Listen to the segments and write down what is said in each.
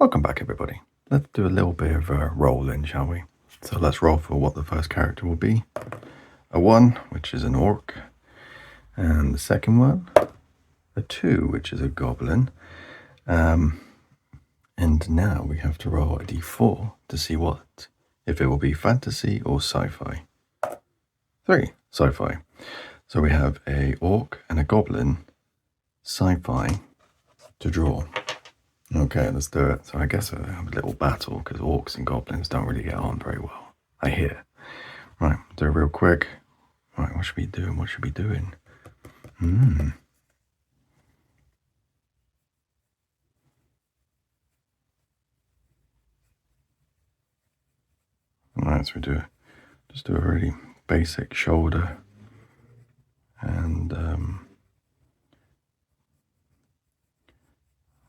Welcome back, everybody. Let's do a little bit of a roll-in, shall we? So let's roll for what the first character will be. A 1, which is an orc. And the second one, a 2, which is a goblin. And now we have to roll a d4 to see if it will be fantasy or sci-fi. 3, sci-fi. So we have a orc and a goblin, sci-fi, to draw. Okay, let's do it. So I guess we'll have a little battle because orcs and goblins don't really get on very well, I hear. Right, do it real quick. Right, what should we do? What should we be doing? Alright, so just do a really basic shoulder and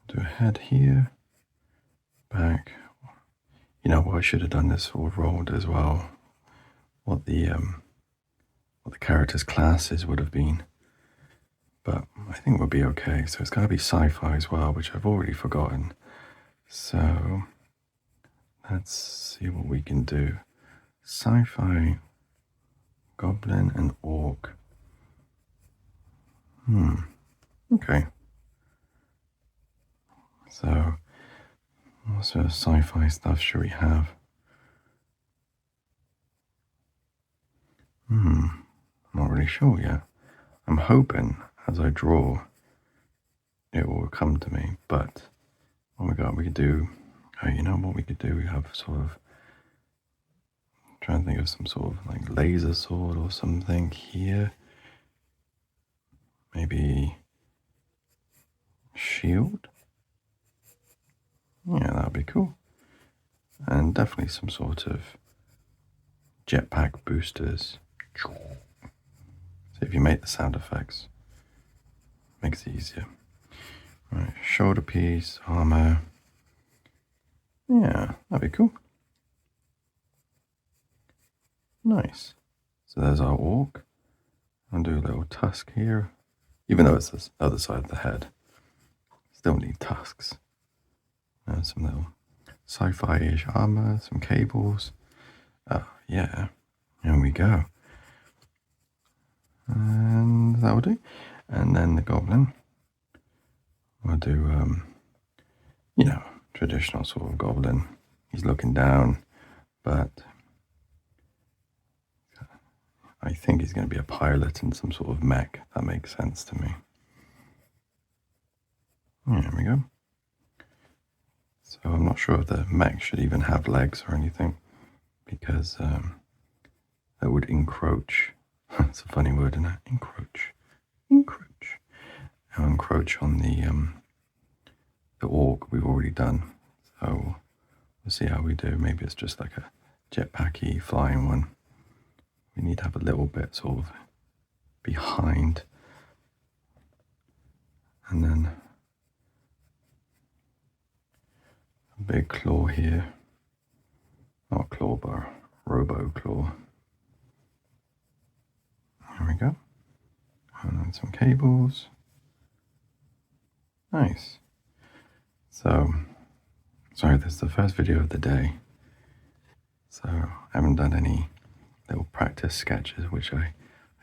do a head here, back. You know what, I should have done this sort of rolled as well. What the character's classes would have been. But I think we'll be okay. So it's gotta be sci-fi as well, which I've already forgotten. So let's see what we can do. Sci-fi, goblin and orc. Okay. So what sort of sci-fi stuff should we have? I'm not really sure yet. I'm hoping as I draw it will come to me, but what we could do, you know what we could do? We have sort of, trying to think of some sort of like laser sword or something here. Maybe shield? Yeah, that'd be cool. And definitely some sort of jetpack boosters. So if you make the sound effects, makes it easier. Right, shoulder piece, armor. Yeah, that'd be cool. Nice. So there's our orc. I'll do a little tusk here, even though it's the other side of the head. Still need tusks. And some little sci-fi-ish armor, some cables. Oh, yeah. Here we go. And that will do. And then the goblin. We'll do, traditional sort of goblin. He's looking down, but I think he's going to be a pilot in some sort of mech. That makes sense to me. There we go. So I'm not sure if the mech should even have legs or anything, because that would encroach. It's a funny word, isn't it? Encroach. I'll encroach on the orc we've already done. So we'll see how we do. Maybe it's just like a jetpacky flying one. We need to have a little bit sort of behind, and then a big claw here. Not claw bar, Robo-Claw. There we go. And then some cables. Nice. So, sorry, this is the first video of the day. So I haven't done any little practice sketches, which I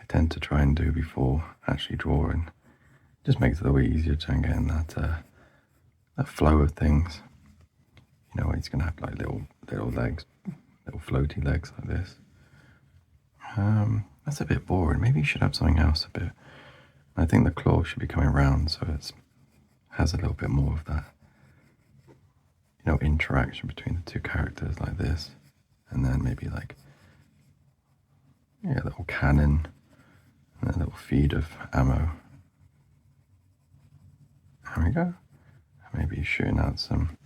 tend to try and do before actually drawing. It just makes it a little easier to get in that flow of things. You know, he's gonna have like little legs, little floaty legs like this. That's a bit boring. Maybe you should have something else a bit. I think the claw should be coming round, so it has a little bit more of that, interaction between the two characters like this, and then maybe like, a little cannon and a little feed of ammo. There we go. Maybe shooting out some.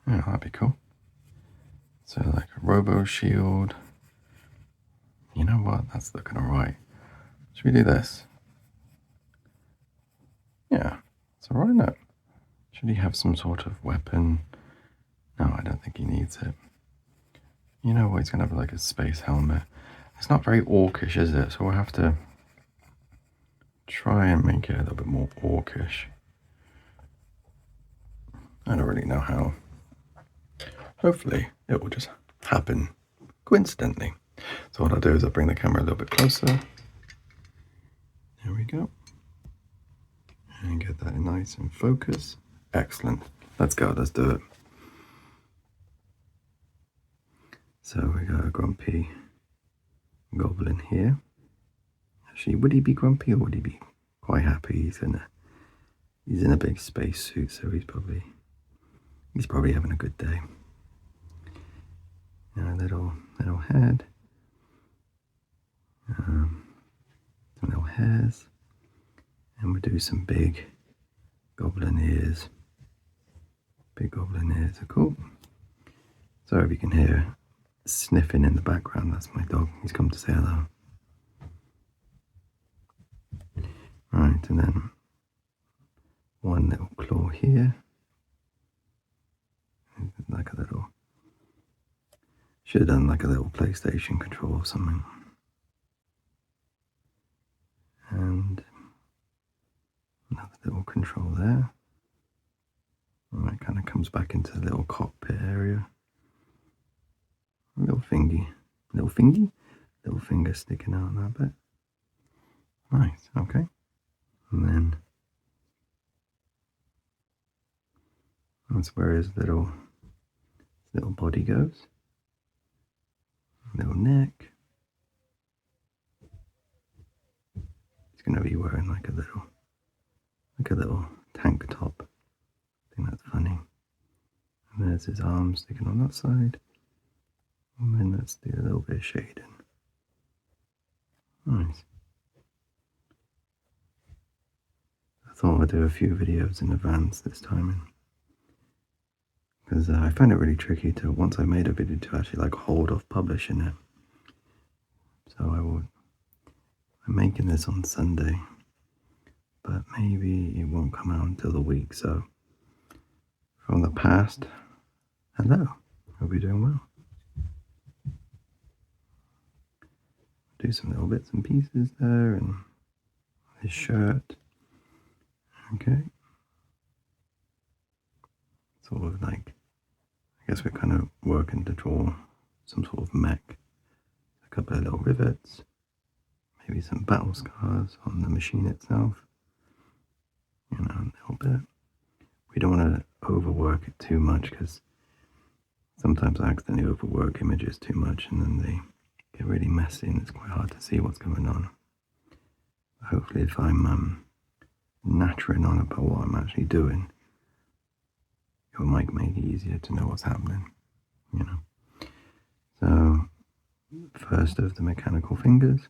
Yeah, that'd be cool. So like a robo shield. You know what? That's looking alright. Should we do this? Yeah, it's alright now. Should he have some sort of weapon? No, I don't think he needs it. You know what? He's gonna have like a space helmet. It's not very orcish, is it? So we'll have to try and make it a little bit more orcish. I don't really know how. Hopefully it will just happen coincidentally. So what I'll do is I'll bring the camera a little bit closer. There we go. And get that nice and focus. Excellent. Let's go, let's do it. So we got a grumpy goblin here. Actually, would he be grumpy or would he be quite happy? He's in a big space suit, so he's probably having a good day. And a little head. Some little hairs. And we'll do some big goblin ears. Big goblin ears are cool. So if you can hear sniffing in the background, that's my dog. He's come to say hello. Right, and then one little claw here. Like a little, should have done like a little PlayStation control or something. And another little control there. And that kind of comes back into the little cockpit area. Little finger sticking out that bit. Nice, okay. And then that's where his little body goes. Little neck. He's gonna be wearing like a little tank top. I think that's funny. And there's his arms sticking on that side. And then let's do a little bit of shading. Nice. I thought I'd do a few videos in advance this time, because I find it really tricky to, once I made a video, to actually like hold off publishing it. So I'm making this on Sunday, but maybe it won't come out until the week. So from the past, hello, hope you're doing well. Do some little bits and pieces there, and his shirt. Okay. Sort of like, I guess we're kind of working to draw some sort of mech. A couple of little rivets, maybe some battle scars on the machine itself. You know, a little bit. We don't want to overwork it too much, because sometimes I accidentally overwork images too much and then they get really messy and it's quite hard to see what's going on. Hopefully if I'm nattering on about what I'm actually doing, it might make it easier to know what's happening, you know. So, first of the mechanical fingers.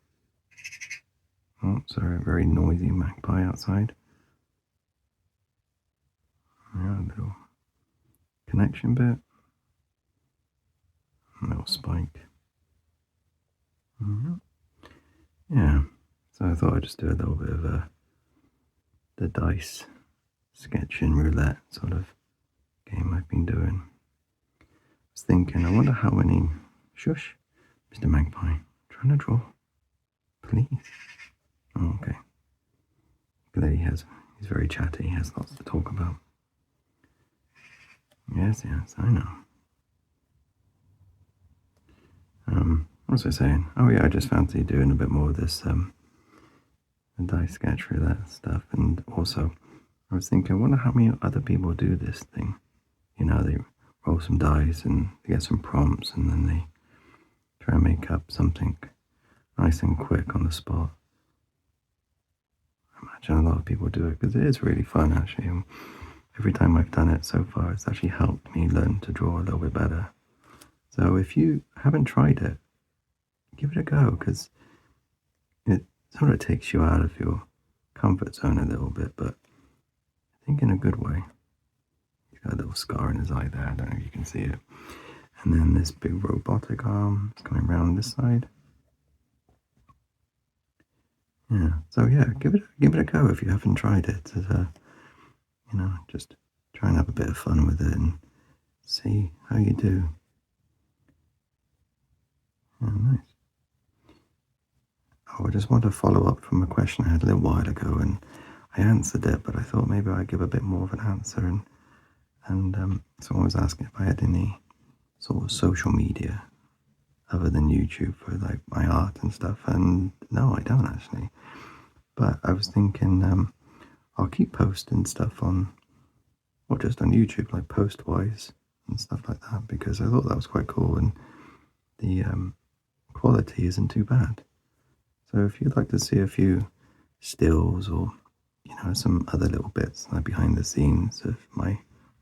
Oh, sorry, very noisy magpie outside. Yeah, a little connection bit. A little spike. Yeah, so I thought I'd just do a little bit of the Dice Sketch Roulette sort of game I've been doing. I was thinking, I wonder how many... Shush, Mr. Magpie, trying to draw, please. Oh, okay. There he's very chatty, he has lots to talk about. Yes, I know. What was I saying? Oh yeah, I just fancy doing a bit more of this Dice Sketch Roulette stuff, and also I was thinking, I wonder how many other people do this thing. You know, they roll some dice and they get some prompts and then they try and make up something nice and quick on the spot. I imagine a lot of people do it because it is really fun actually. And every time I've done it so far, it's actually helped me learn to draw a little bit better. So if you haven't tried it, give it a go, because it sort of takes you out of your comfort zone a little bit, but I think in a good way. He's got a little scar in his eye there, I don't know if you can see it. And then this big robotic arm is coming around this side. Yeah, so yeah, give it a go if you haven't tried it. You know, just try and have a bit of fun with it and see how you do. Oh, nice. I just want to follow up from a question I had a little while ago, and I answered it, but I thought maybe I'd give a bit more of an answer. And someone was asking if I had any sort of social media other than YouTube for like my art and stuff, and no, I don't actually. But I was thinking I'll keep posting stuff on, or just on YouTube, like post-wise and stuff like that, because I thought that was quite cool, and the quality isn't too bad. So if you'd like to see a few stills or, you know, some other little bits like behind the scenes of my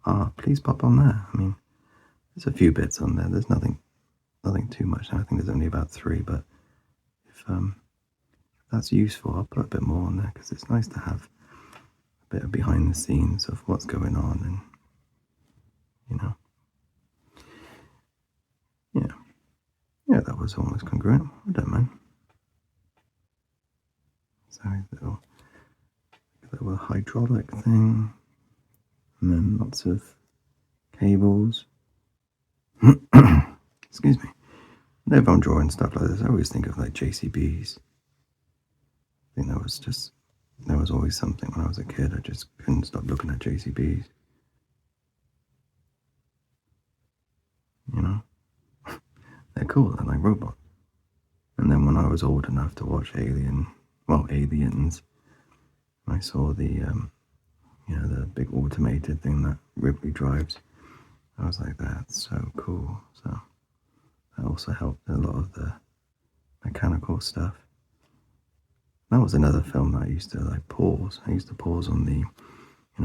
art, please pop on there. I mean, there's a few bits on there. There's nothing too much. I think there's only about 3, but if that's useful, I'll put a bit more on there, because it's nice to have a bit of behind the scenes of what's going on, and, you know, yeah, that was almost congruent. I don't mind. So little hydraulic thing, and then lots of cables. Excuse me. Whenever I'm drawing stuff like this, I always think of like JCBs. I think there was always something when I was a kid. I just couldn't stop looking at JCBs. You know? They're cool, they're like robots. And then when I was old enough to watch Aliens, I saw the the big automated thing that Ripley drives. I was like, that's so cool. So that also helped a lot of the mechanical stuff. That was another film that I used to like pause. I used to pause on the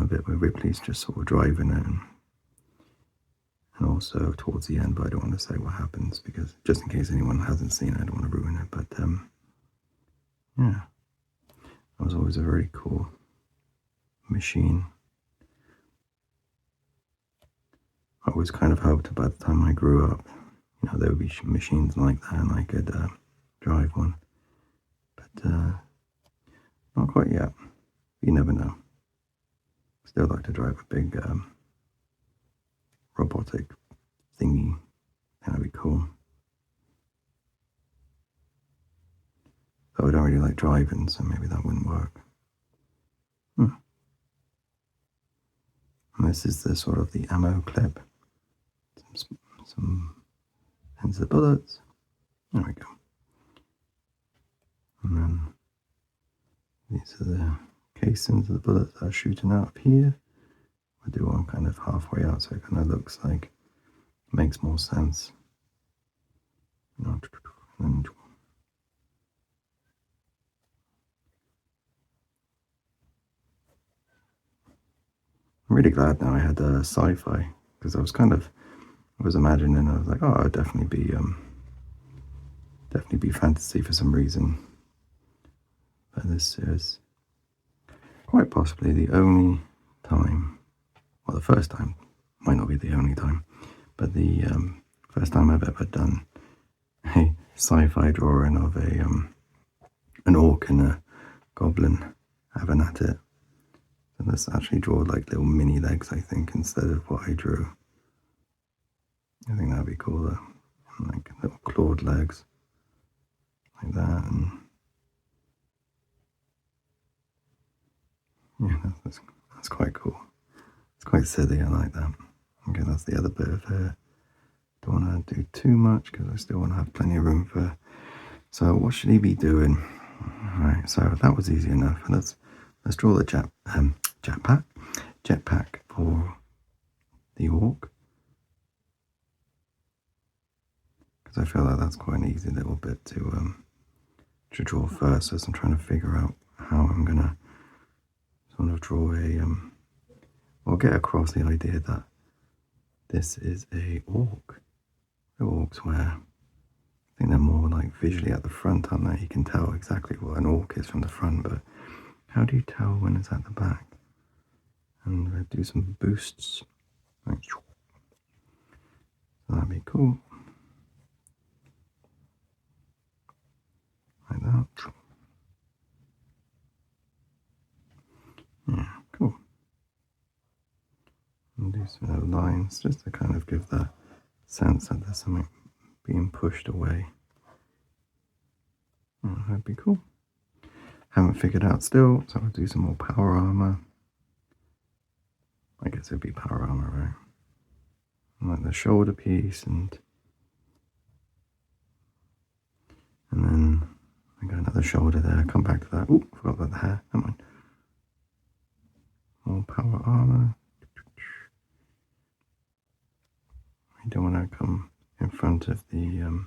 bit where Ripley's just sort of driving it, and also towards the end, but I don't want to say what happens, because just in case anyone hasn't seen it, I don't want to ruin it. But yeah, that was always a very cool machine. I always kind of hoped by the time I grew up, there would be machines like that and I could drive one. But not quite yet. You never know. Still like to drive a big robotic thingy. That'd be cool. Though I don't really like driving, so maybe that wouldn't work. And this is the sort of the ammo clip. Some ends of the bullets. There we go. And then these are the casings of the bullets that are shooting out of here. I do one kind of halfway out, so it kind of looks like it makes more sense. I'm really glad now I had Sci-fi, because I was imagining, I was like, oh, it'd definitely be fantasy for some reason. But this is quite possibly the only time, well, the first time, might not be the only time, but the first time I've ever done a sci-fi drawing of an orc and a goblin having at it. And let's actually draw like little mini legs, I think, instead of what I drew. I think that'd be cool though. Like little clawed legs. Like that, and yeah, that's quite cool. It's quite silly, I like that. Okay, that's the other bit of hair. Don't want to do too much because I still want to have plenty of room for. So what should he be doing? Alright, so that was easy enough. Let's draw the jetpack for the orc, because I feel like that's quite an easy little bit to draw first, as I'm trying to figure out how I'm gonna sort of draw or get across the idea that this is a orc. The orcs where I think they're more like visually at the front, aren't they? You can tell exactly what an orc is from the front, but how do you tell when it's at the back? And I do some boosts. Like, so that'd be cool. Like that. Yeah, cool. And do some little lines just to kind of give that sense that there's something being pushed away. Oh, that'd be cool. Haven't figured out still, so I'll do some more power armor. I guess it'd be power armor, right? And like the shoulder piece, and then I got another shoulder there. Come back to that. Ooh, forgot about the hair. Never mind. More power armor. I don't want to come in front of the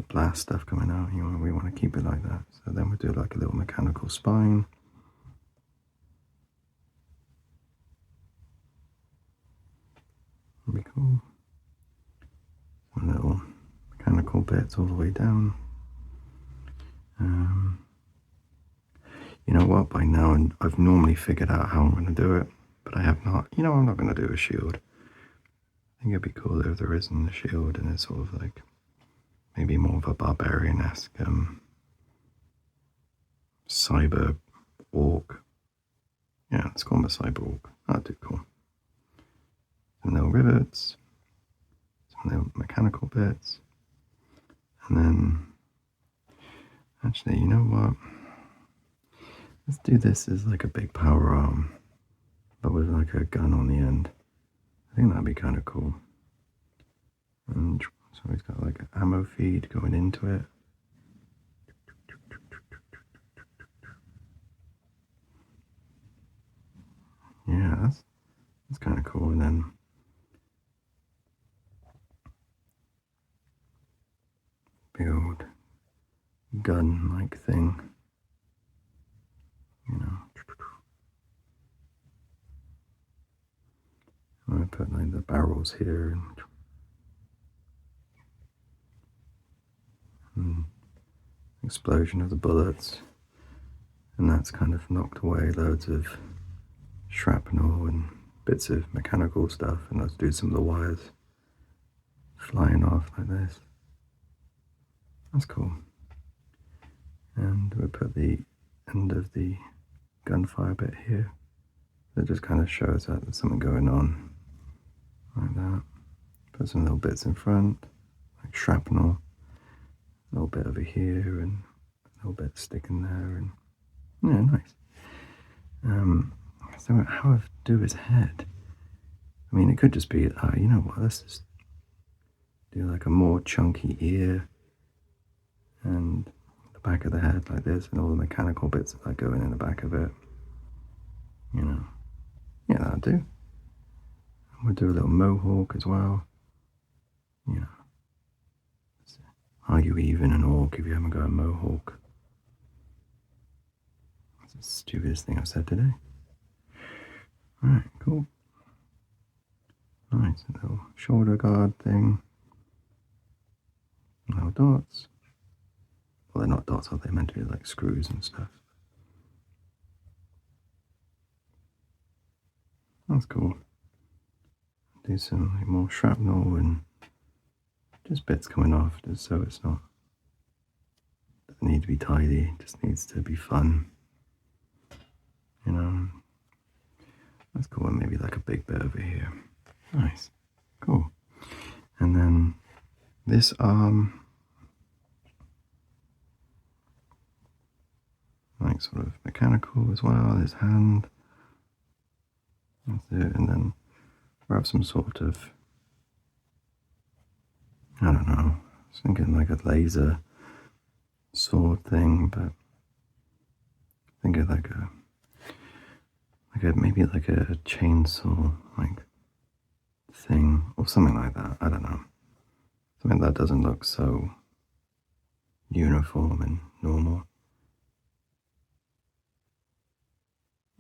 blast stuff coming out. We want to keep it like that. So then we'll do like a little mechanical spine. That'd be cool. Some little mechanical bits all the way down. You know what? By now, I've normally figured out how I'm going to do it, but I have not. I'm not going to do a shield. I think it'd be cool if there isn't a shield and it's sort of like maybe more of a barbarian-esque cyber orc. Yeah, let's call him a cyber orc. That'd be cool. Some little rivets, some little mechanical bits, and then actually, you know what? Let's do this as like a big power arm, but with like a gun on the end. I think that'd be kind of cool. And so he's got like an ammo feed going into it. Yeah, that's kind of cool. And then big old gun-like thing. I'm going to put like the barrels here and explosion of the bullets, and that's kind of knocked away loads of shrapnel and bits of mechanical stuff, and let's do some of the wires flying off like this. That's cool. And we'll put the end of the gunfire bit here. That just kind of shows that there's something going on, like that. Put some little bits in front, like shrapnel, a little bit over here, and a little bit sticking there, and yeah, nice. So how I do his head? I mean, it could just be, you know what? Let's just do like a more chunky ear, and the back of the head like this, and all the mechanical bits that are going in the back of it. Yeah, that'll do. We'll do a little mohawk as well. Are you even an orc if you haven't got a mohawk? That's the stupidest thing I've said today. Alright, cool. Nice, a little shoulder guard thing. Little dots. Well, they're not dots, are they? Meant to be like screws and stuff. That's cool. Do some like, more shrapnel and just bits coming off, just so it's not doesn't need to be tidy, it just needs to be fun. That's cool. And maybe like a big bit over here. Nice. Cool. And then this arm, like sort of mechanical as well, his hand. That's it. And then we'll have some sort of, I don't know, I was thinking like a laser sword thing, but think of like a maybe like a chainsaw like thing or something like that. I don't know. Something that doesn't look so uniform and normal.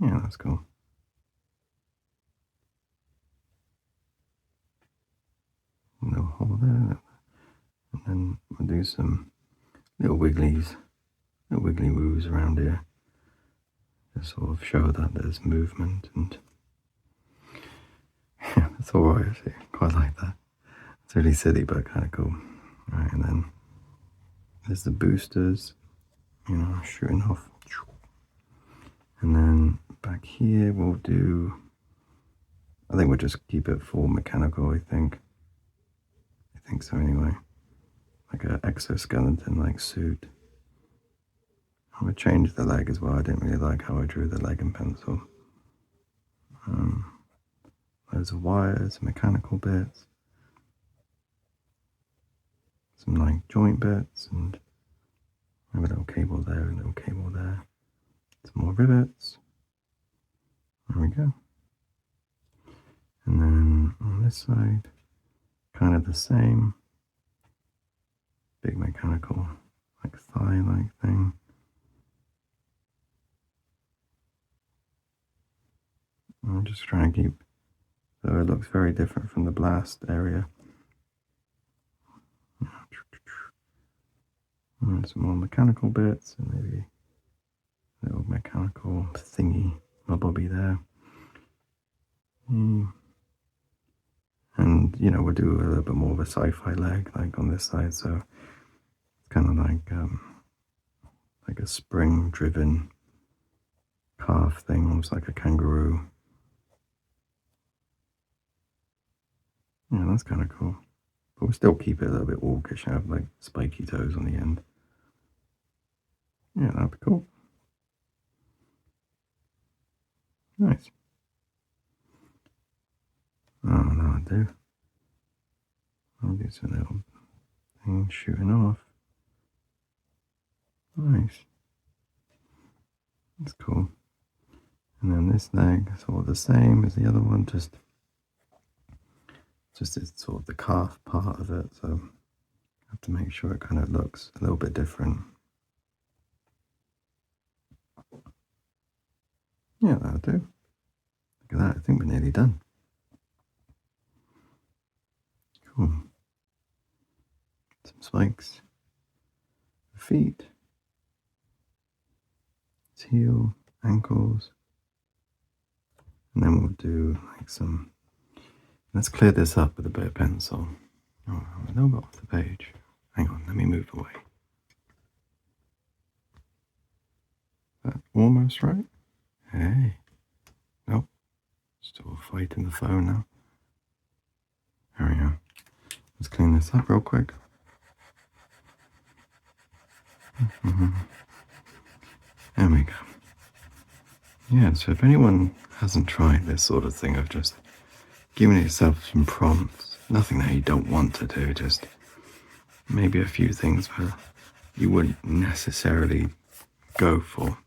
Yeah, that's cool. No hole there. And then we'll do some little wiggly woos around here. Just sort of show that there's movement, and yeah, that's alright actually. Quite like that. It's really silly but kind of cool. Right, and then there's the boosters, shooting off. And then back here we'll do, I think we'll just keep it full mechanical, I think so anyway. like an exoskeleton like suit. I'm going to change the leg as well. I didn't really like how I drew the leg in pencil. Loads of wires, mechanical bits, some like joint bits, and I have a little cable there, a little cable there. Some more rivets. There we go. And then on this side, kind of the same. Big mechanical, like thigh-like thing. I'm just trying to keep, so it looks very different from the blast area. And some more mechanical bits, and maybe a little mechanical thingy, my bobby there. And, you know, we'll do a little bit more of a sci-fi leg, like on this side, so it's kind of like a spring-driven calf thing, almost like a kangaroo. Yeah, that's kind of cool. But we'll still keep it a little bit orcish, have like spiky toes on the end. Yeah, that'd be cool. Nice. Oh, that'll do. I'll do some little things shooting off. Nice. That's cool. And then this leg is all the same as the other one, just it's sort of the calf part of it, so I have to make sure it kind of looks a little bit different. Yeah, that'll do. Look at that, I think we're nearly done. Cool. Some spikes. Feet. Heel, ankles. And then we'll do like some, let's clear this up with a bit of pencil. Oh, I'm a little bit off the page. Hang on, let me move away. That almost right? Hey. Nope. Still fighting the phone now. There we go. Let's clean this up real quick. There we go. Yeah, so if anyone hasn't tried this sort of thing of just giving yourself some prompts, nothing that you don't want to do, just maybe a few things where you wouldn't necessarily go for.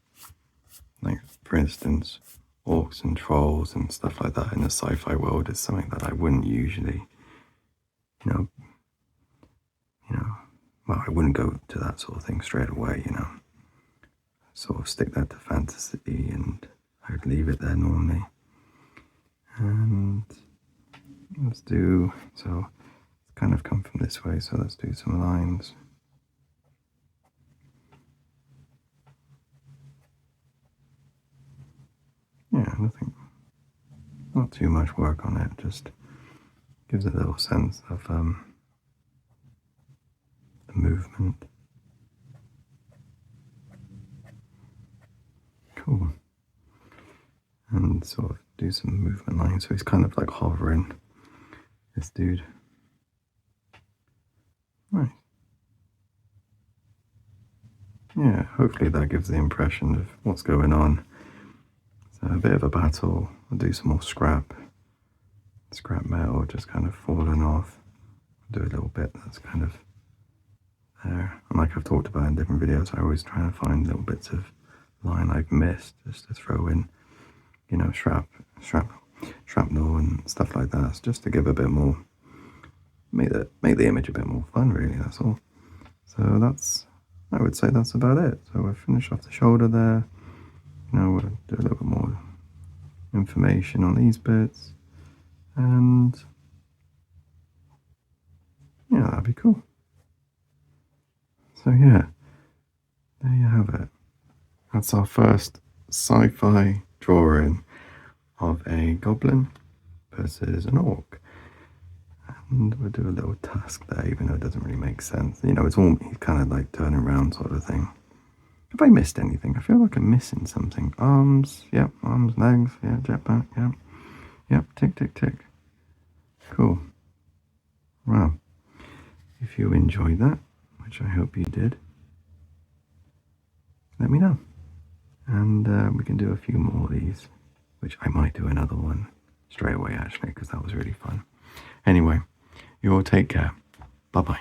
Like, for instance, orcs and trolls and stuff like that in the sci-fi world is something that I wouldn't usually, well, I wouldn't go to that sort of thing straight away, Sort of stick that to fantasy and I would leave it there normally. And let's do, so it's kind of come from this way, so let's do some lines. Yeah, nothing, not too much work on it, just gives a little sense of the movement. Cool. And sort of do some movement lines, so he's kind of like hovering, this dude. Nice. Yeah, hopefully that gives the impression of what's going on. So a bit of a battle. I'll do some more scrap metal just kind of falling off. I'll do a little bit that's kind of there. And like I've talked about in different videos, I always try to find little bits of line I've missed just to throw in, shrapnel and stuff like that. It's just to give a bit more, make the image a bit more fun, really, that's all. So I would say that's about it. So we'll finish off the shoulder there. We'll do a little bit more information on these bits. And yeah, that'd be cool. So yeah, there you have it. That's our first sci-fi drawing of a goblin versus an orc. And we'll do a little task there, even though it doesn't really make sense. It's all kind of like turning around sort of thing. Have I missed anything? I feel like I'm missing something. Arms, yep, arms, legs, yeah, jetpack, yep. Yep, tick, tick, tick. Cool. Well, if you enjoyed that, which I hope you did, let me know. And we can do a few more of these, which I might do another one straight away actually, because that was really fun. Anyway, you all take care. Bye-bye.